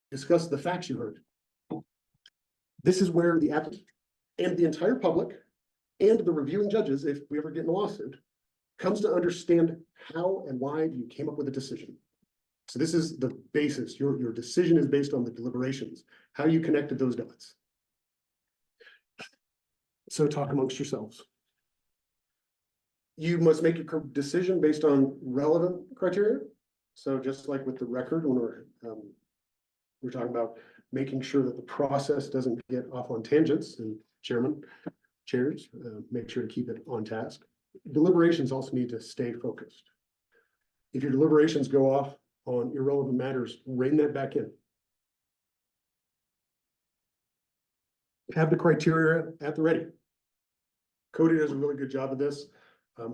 discuss the facts you heard. This is where the applicant and the entire public and the reviewing judges, if we ever get in a lawsuit, comes to understand how and why you came up with a decision. So this is the basis. Your decision is based on the deliberations, how you connected those dots. So talk amongst yourselves. You must make your decision based on relevant criteria. So just like with the record, when we're talking about making sure that the process doesn't get off on tangents, and chairs, make sure to keep it on task. Deliberations also need to stay focused. If your deliberations go off on irrelevant matters, rein that back in. Have the criteria at the ready. Cody does a really good job of this,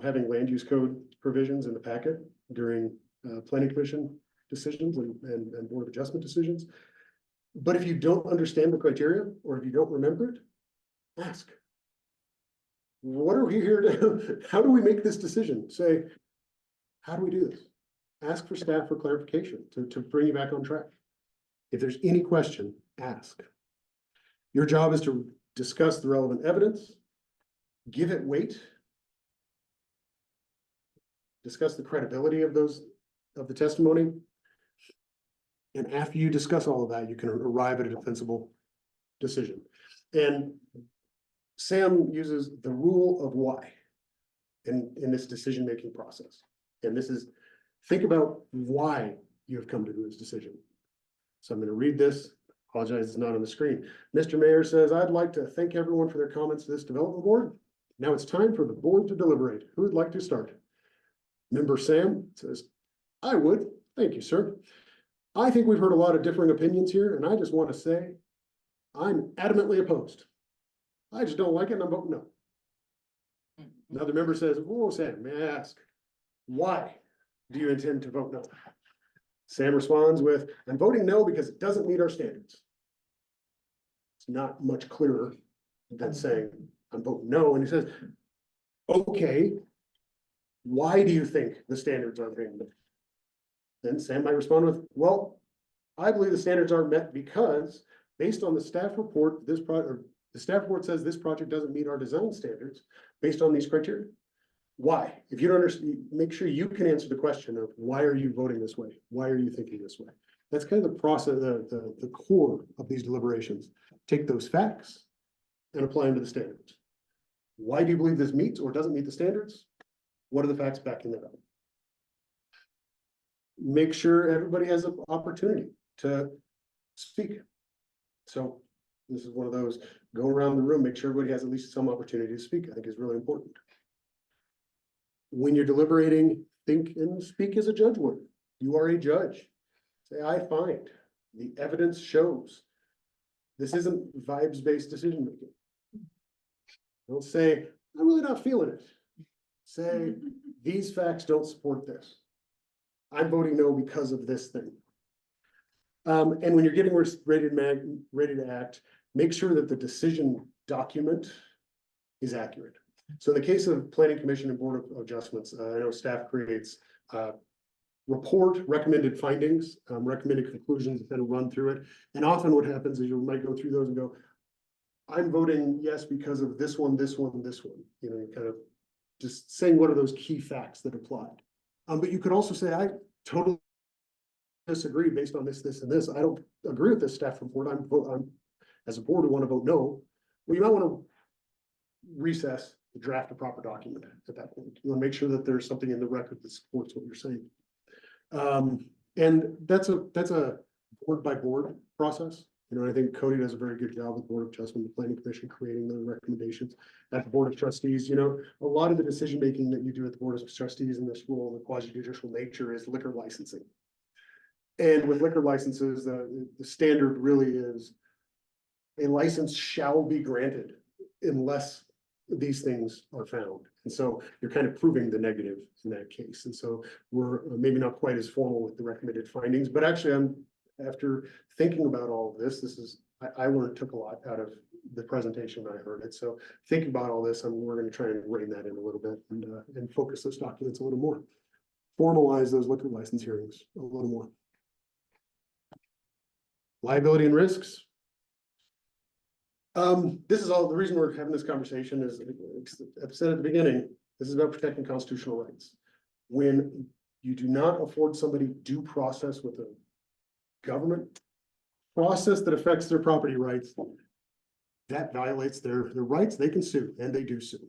having land use code provisions in the packet during planning commission decisions and board of adjustment decisions. But if you don't understand the criteria, or if you don't remember it, ask. What are we here to, how do we make this decision? Say, how do we do this? Ask for staff for clarification to bring you back on track. If there's any question, ask. Your job is to discuss the relevant evidence, give it weight, discuss the credibility of the testimony. And after you discuss all of that, you can arrive at a defensible decision. And Sam uses the rule of why in this decision-making process. And this is, think about why you have come to this decision. So I'm going to read this. Apologize, it's not on the screen. Mr. Mayor says, I'd like to thank everyone for their comments to this development board. Now it's time for the board to deliberate. Who would like to start? Member Sam says, I would. Thank you, sir. I think we've heard a lot of differing opinions here, and I just want to say I'm adamantly opposed. I just don't like it and I'm voting no. Another member says, whoa, Sam, may I ask, why do you intend to vote no? Sam responds with, I'm voting no because it doesn't meet our standards. It's not much clearer than saying, I'm voting no. And he says, okay, why do you think the standards aren't being met? Then Sam might respond with, well, I believe the standards aren't met because based on the staff report, the staff report says this project doesn't meet our design standards based on these criteria. Why? If you don't understand, make sure you can answer the question of why are you voting this way? Why are you thinking this way? That's kind of the process, the core of these deliberations. Take those facts and apply them to the standards. Why do you believe this meets or doesn't meet the standards? What are the facts backing that up? Make sure everybody has an opportunity to speak. So this is one of those, go around the room, make sure everybody has at least some opportunity to speak, I think is really important. When you're deliberating, think and speak as a judge would. You are a judge. Say, I find the evidence shows. This isn't vibes-based decision making. Don't say, I'm really not feeling it. Say, these facts don't support this. I'm voting no because of this thing. And when you're getting ready to act, make sure that the decision document is accurate. So in the case of Planning Commission and Board of Adjustments, I know staff creates report, recommended findings, recommended conclusions, and then run through it. And often what happens is you might go through those and go, I'm voting yes because of this one, this one, this one. You know, kind of just saying what are those key facts that applied. But you could also say, I totally disagree based on this, this, and this. I don't agree with this staff report. I'm as a board, we want to vote no. Well, you might want to recess, draft a proper document at that point. You want to make sure that there's something in the record that supports what you're saying. And that's a board by board process. You know, I think Cody does a very good job with Board of Adjustment, the Planning Commission, creating the recommendations. At the Board of Trustees, you know, a lot of the decision-making that you do at the Board of Trustees in this role, the quasi-judicial nature is liquor licensing. And with liquor licenses, the standard really is a license shall be granted unless these things are found. And so you're kind of proving the negative in that case. And so we're maybe not quite as formal with the recommended findings, but actually after thinking about all of this, I took a lot out of the presentation when I heard it. So thinking about all this, we're going to try and rein that in a little bit and focus those documents a little more. Formalize those liquor license hearings a little more. Liability and risks. This is all, the reason we're having this conversation is, I've said at the beginning, this is about protecting constitutional rights. When you do not afford somebody due process with a government process that affects their property rights, that violates their rights, they can sue, and they do sue.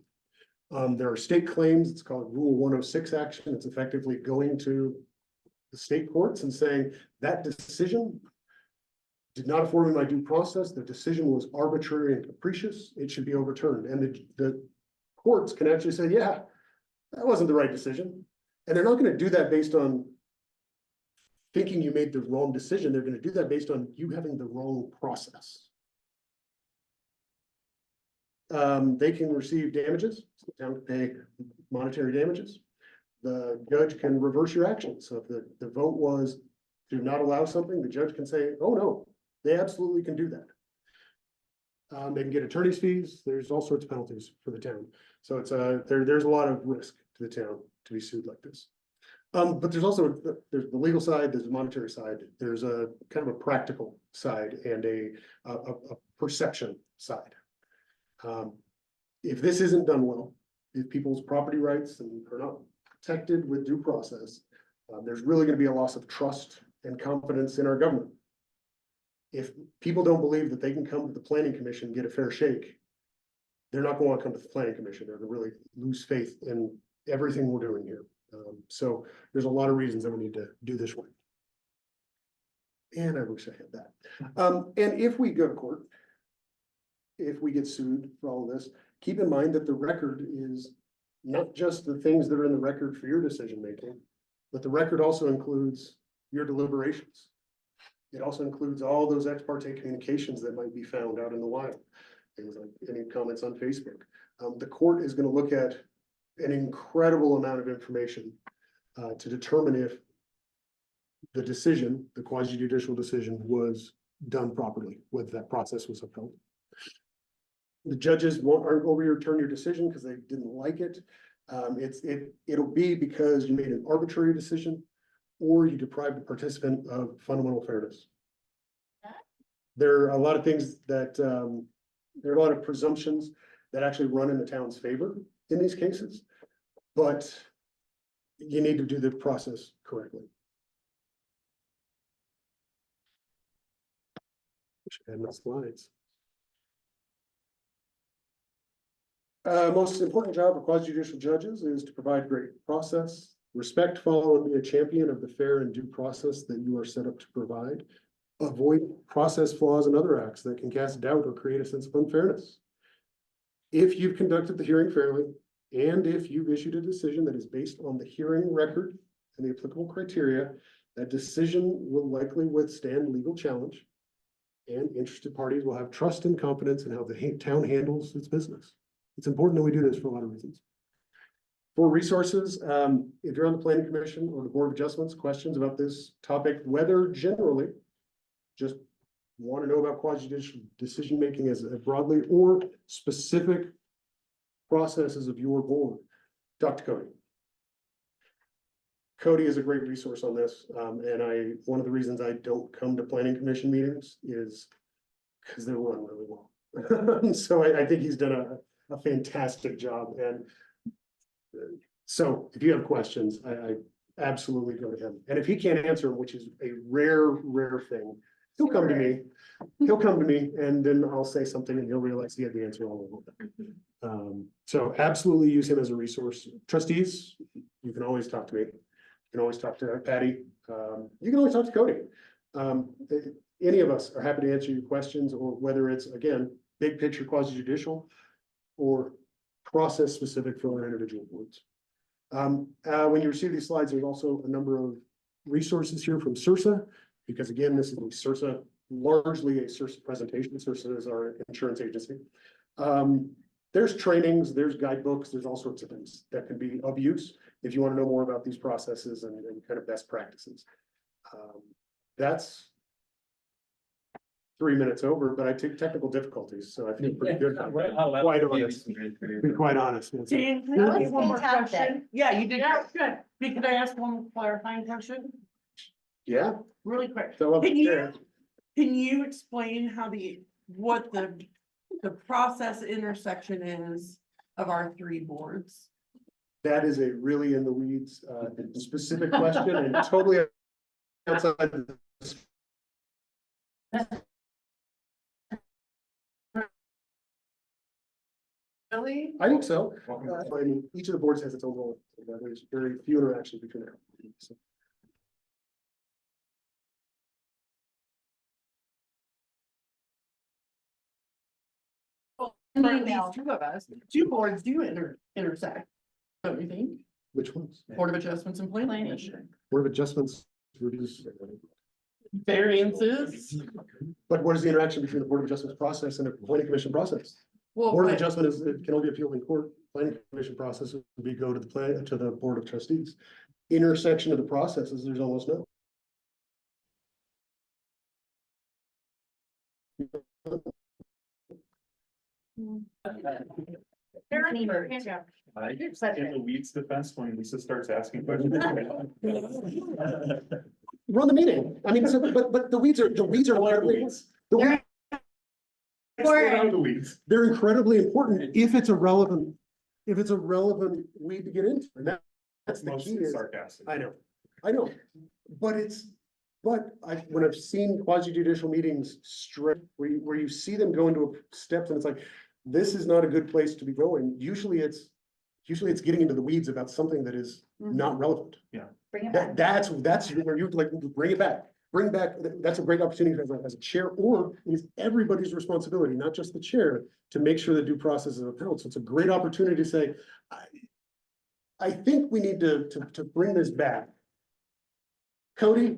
There are state claims, it's called Rule 106 action. It's effectively going to the state courts and saying that decision did not afford me my due process. The decision was arbitrary and capricious. It should be overturned. And the courts can actually say, yeah, that wasn't the right decision. And they're not going to do that based on thinking you made the wrong decision. They're going to do that based on you having the wrong process. They can receive damages. So the town can pay monetary damages. The judge can reverse your action. So if the vote was to not allow something, the judge can say, oh no, they absolutely can do that. They can get attorney's fees. There's all sorts of penalties for the town. So it's there's a lot of risk to the town to be sued like this. But there's the legal side, there's the monetary side, there's a kind of a practical side and a perception side. If this isn't done well, if people's property rights are not protected with due process, there's really going to be a loss of trust and confidence in our government. If people don't believe that they can come to the Planning Commission and get a fair shake, they're not going to want to come to the Planning Commission. They're going to really lose faith in everything we're doing here. So there's a lot of reasons that we need to do this right. And I wish I had that. And if we go to court, if we get sued for all of this, keep in mind that the record is not just the things that are in the record for your decision making, but the record also includes your deliberations. It also includes all those ex parte communications that might be found out in the wild. Things like any comments on Facebook. The court is going to look at an incredible amount of information to determine if the decision, the quasi-judicial decision, was done properly, whether that process was upheld. The judges aren't going to overturn your decision because they didn't like it. It'll be because you made an arbitrary decision or you deprived the participant of fundamental fairness. There are a lot of things that, there are a lot of presumptions that actually run in the town's favor in these cases, but you need to do the process correctly. Should have my slides. Most important job of quasi-judicial judges is to provide great process, respect, follow, and be a champion of the fair and due process that you are set up to provide. Avoid process flaws and other acts that can cast doubt or create a sense of unfairness. If you've conducted the hearing fairly, and if you've issued a decision that is based on the hearing record and the applicable criteria, that decision will likely withstand legal challenge, and interested parties will have trust and confidence in how the town handles its business. It's important that we do this for a lot of reasons. For resources, if you're on the Planning Commission or the Board of Adjustments, questions about this topic, whether generally just want to know about quasi-judicial decision-making as broadly or specific processes of your board, talk to Cody. Cody is a great resource on this. And one of the reasons I don't come to Planning Commission meetings is because they're run really well. So I think he's done a fantastic job. And so if you have questions, I absolutely go to him. And if he can't answer them, which is a rare thing, he'll come to me. He'll come to me and then I'll say something and he'll realize he had the answer all over. So absolutely use him as a resource. Trustees, you can always talk to me. You can always talk to Patty. You can always talk to Cody. any of us are happy to answer your questions, or whether it's, again, big picture quasi-judicial or process specific for our individual boards. When you receive these slides, there's also a number of resources here from CIRSA, because again, this is a CIRSA, largely a CIRSA presentation. CIRSA is our insurance agency. There's trainings, there's guidebooks, there's all sorts of things that can be of use if you want to know more about these processes and kind of best practices. That's 3 minutes over, but I took technical difficulties, so I feel pretty good. Quite honest, to be quite honest. Dan, can That I was ask one more fantastic. question? Yeah, you did. Yeah, good. Could I ask one clarifying question? Yeah. Really quick. So up Can there. Can you explain how what the process intersection is of our three boards? That is a really in the weeds, specific question and totally outside. Really? I think so. I mean, each of the boards has its own role. There's very few interactions between them. So, For at least two of us, two boards do intersect, don't you think? which ones? Board of Adjustments and Planning Commission. Board of Adjustments reduce. Variances. But what is the interaction between the Board of Adjustments process and the Planning Commission process? Well, Board of but- Adjustment is, it can only be appealed in court. Planning Commission process would be go to the Board of Trustees. Intersection of the processes, there's almost no. I get in the weeds defense when Lisa starts asking questions. Run the meeting. I mean, so, but the weeds are incredibly. The weeds, Stay out of the weeds. they're incredibly important if it's a relevant weed to get into. And that's the key Mostly is, sarcastic. I know, but when I've seen quasi-judicial meetings straight, where you see them go into steps and it's like, this is not a good place to be going. Usually it's getting into the weeds about something that is not relevant. Bring it back. That's where you like, bring it back. Bring back, that's a great opportunity as a chair, or it's everybody's responsibility, not just the chair, to make sure the due process is upheld. So it's a great opportunity to say, I think we need to bring this back. Cody,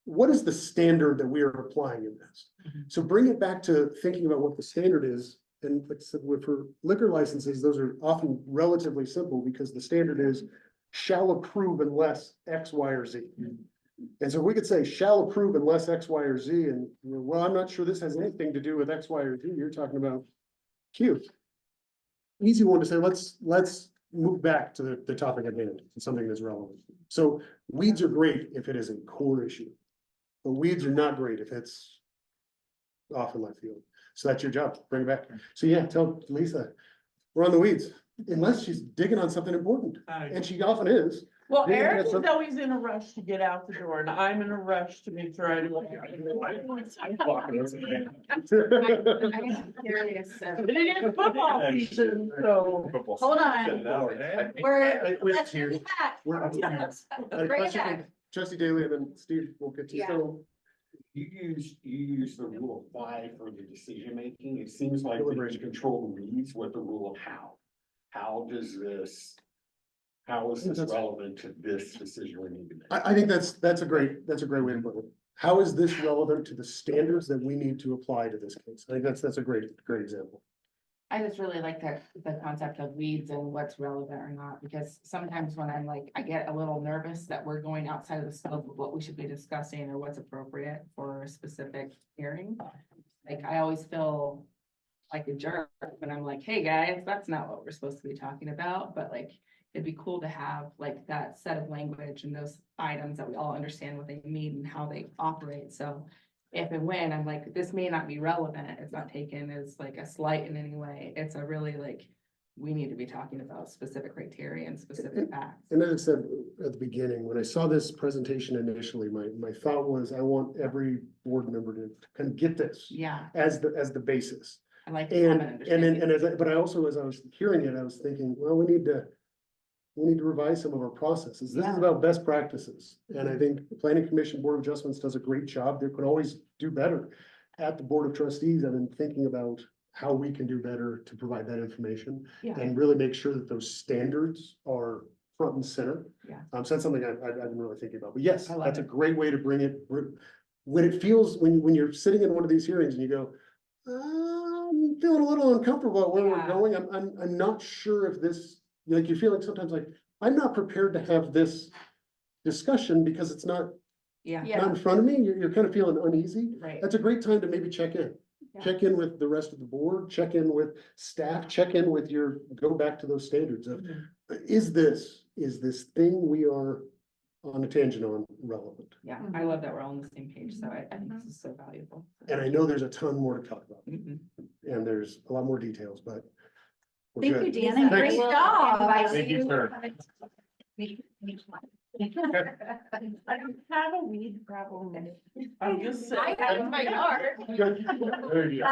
what is the standard that we are applying in this? So bring it back to thinking about what the standard is. And like I said, for liquor licenses, those are often relatively simple because the standard is shall approve unless X, Y, or Z. And so we could say shall approve unless X, Y, or Z, and well, I'm not sure this has anything to do with X, Y, or Z. You're talking about Q. Easy one to say, let's move back to the topic at hand, something that's relevant. So weeds are great if it is a core issue, but weeds are not great if it's off in left field. So that's your job, bring it back. So yeah, tell Lisa, we're on the weeds, unless she's digging on something important, and she often is. Well, Yeah, Eric that's is some- always in a rush to get out the door and I'm in a rush to make sure I do. I'm curious. But it is football season, so. Hold on. Let's bring it back. Yes. Bring it back. Trustee Daly and then Steve will get to you. Yeah. So You use the rule of why for the decision making. It seems like the control reads with the rule of how. How is this relevant to this decision we need to make? I think that's a great way to put it. How is this relevant to the standards that we need to apply to this case? I think that's a great example. I just really like the concept of weeds and what's relevant or not, because sometimes when I'm like, I get a little nervous that we're going outside of the scope of what we should be discussing or what's appropriate for a specific hearing. Like, I always feel like a jerk when I'm like, hey, guys, that's not what we're supposed to be talking about, but like, it'd be cool to have like that set of language and those items that we all understand what they mean and how they operate. So if and when I'm like, this may not be relevant, it's not taken as like a slight in any way. It's a really like, we need to be talking about specific criteria and specific facts. And as I said at the beginning, when I saw this presentation initially, my thought was, I want every board member to kind of get this Yeah, as the basis. I like. to have And an understanding. but I also, as I was hearing it, I was thinking, well, we need we need to revise some of our processes. This is Yeah. about best practices. And I think the planning commission, board of adjustments does a great job. They could always do better. At the board of trustees, I've been thinking about how we can do better to provide that information. Yeah. And really make sure that those standards are front and center. Yeah. So that's something I've been really thinking about. But yes, I love that's a it. great way to bring it. When it feels, when you're sitting in one of these hearings and you go, I'm feeling a little uncomfortable about where we're Yeah. going. I'm not sure if this, like, you feel like sometimes like, I'm not prepared to have this discussion because it's not Yeah. not in front of me. You're kind of feeling uneasy. Right. That's a great time to maybe check in. Yeah. Check in with the rest of the board, check in with staff, check in with go back to those standards of, is this thing we are on a tangent on relevant? Yeah, I love that we're all on the same page, so I think this is so valuable. And I know there's a ton more to talk about, Mhm. and there's a lot more details, but we're Thank you, good. Dan, and great Thanks. job. Thank you, sir. I don't have a weed problem. I'm just saying. I have in my yard. Good. There you go.